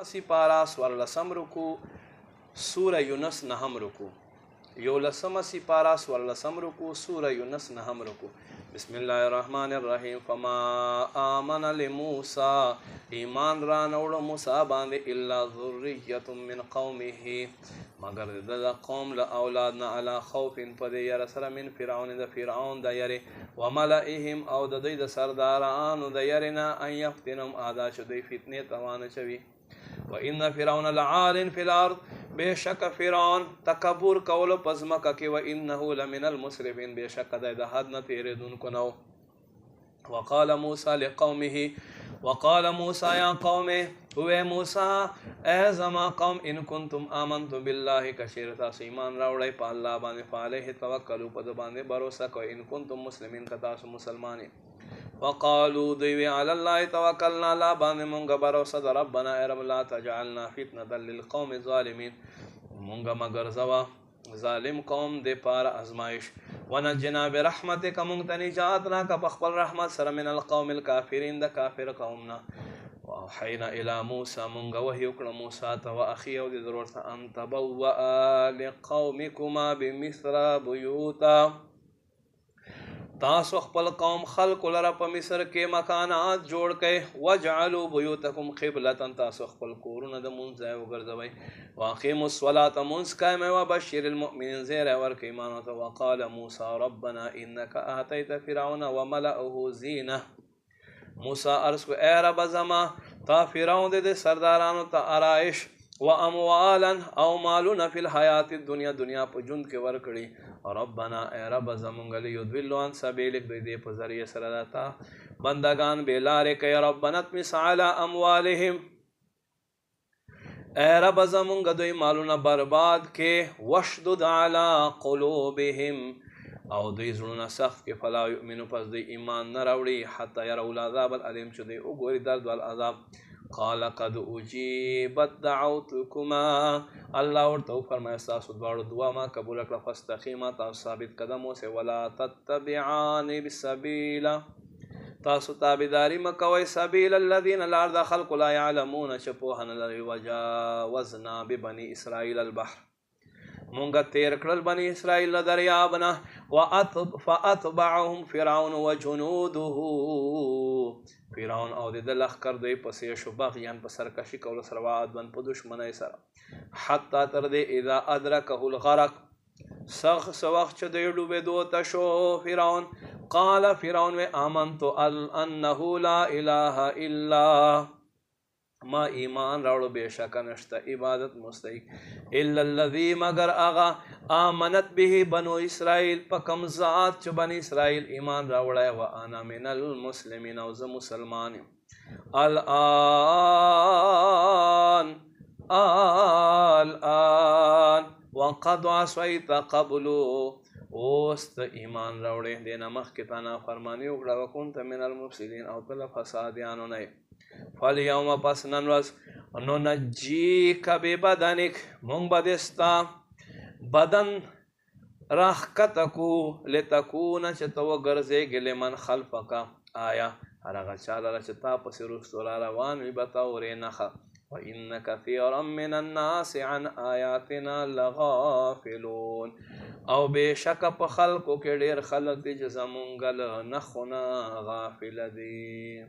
سپارہ سورلسم رکو سورہ یونس نہم رکو یولسم سپارہ سورلسم رکو سورہ یونس نہم رکو بسم اللہ الرحمن الرحیم فما آمن لموسیٰ ایمان را نوڑ موسیٰ باندے الا ذریت من قومه مگر دا قوم لا اولادنا علا خوف پدے یر سر من فرعون دا فرعون دا یرے وملئهم او دا دی دا سرداران دا یرنا ان یفتنم آدا شدی فتنے توان چوی وَإِنَّ فِرْعَوْنَ لَعَالٍ فِي الْأَرْضِ بے شک فرعون تکبر کول پزمکا کی وَإِنَّهُ لَمِنَ الْمُسْرِفِينَ بے شک دا حد نہ تیرے دن کو نو وقال موسیٰ لقومه وقال موسیٰ یا قوم ہوئے موسیٰ اے زما قوم ان کنتم آمنتم باللہ کشیرتا سیمان راوڑے پا اللہ بانے فعلیہ توکلو پد بانے بروسا کو ان کنتم مسلمین کتاس مسلمانی وقالوا دیوی علی اللہ توکلنا لا بانے منگا بروسا دا ربنا اے رب لا تجعلنا فتنة للقوم الظالمین منگا مگر زوا ظالم قوم دے پار ازمائش ونجنا برحمتک منگتنی جاتنا کا پخبل رحمت سر من القوم الكافرین دا کافر قومنا وحینا الى موسیٰ منگا وحی اکڑا موسیٰ تا و اخیو دی ضرورت ان تبوآ لقومکما بمصر بیوتا تاسو خپل قوم خلق لرا پا مصر کے مکانات جوڑ کے وجعلوا بیوتکم قبلتا تاسو خپل کورون دا منزائے وگرزوائی واقیم الصلاة منسکائم وبشر المؤمنین زیر ورک ایمانتا وقال موسیٰ ربنا انکا آتیت فرعون وملأه زینہ موسیٰ عرض کو اے رب زما تا فرعون دے سردارانو تا آرائش و اموالا او مالونا فی الحیات الدنیا دنیا پا جند کے ورکڑی ربنا اے رب زمانگلی یدولو عن سبیلک دے پا ذریعہ سرداتا بندگان بیلارے کہ ربنا اتمس علی اموالہم اے رب زمانگ دوی مالونا برباد کے وشدد علی قلوبہم او دوی زلونا سخت کے فلا یؤمنو پس دوی ایمان نراوڑی حتی یرو العذاب العلیم چو دوی اگوری درد والعذاب قال قد اجیبت دعوتکما اللہ ورطو فرمائے ساسو دوارو دعا ما قبول اکلا فاستقیما تاسو ثابت قدموں سے ولا تتبعانی بسبیلا تاسو تابداری مکوی سبیل الذین الارض خلق لا یعلمون چپوہن لری وجاوزنا ببنی اسرائیل البحر مونگا تیر کرل بنی اسرائیل دریابنا فاتبعهم فرعون وجنوده فرعون او دے دلخ کر دوی پسیش و بغیان پسرکشی کول سرواد بن پا دشمنی سر حتی تردے اذا ادرکہ الغرق سخص وقت چھ دے ڈوبے دو تشو فرعون قال فرعون میں آمنتو انہو لا الہ الا ما ایمان راوڑو بے شکا نشتا عبادت مستحق الا الذی مگر آغا آمنت بھی بنو اسرائیل پکم ذات چو بنی اسرائیل ایمان راوڑا ہے وانا من المسلمین اوز مسلمان الان وقد عصیت قبلو اوست ایمان راوڑے دینا مخ کتانا فرمانی اگڑا وکنت من المفسدین او تل فسادیانو نئے فالیوم پس ننوز ننجیک ببدنک مونگ بدستا بدن راخکتکو لتکون چتو گرزے گلے من خلفکا آیا ہرگا چالا چتا پس رسولا روان وی بطور نخا وَإِنَّ كَثِيرًا مِّنَ النَّاسِ عَنْ آيَاتِنَا لَغَافِلُونَ او بے شک پا خلقو کے دیر خلق دی جزمونگل نخونا غافل دی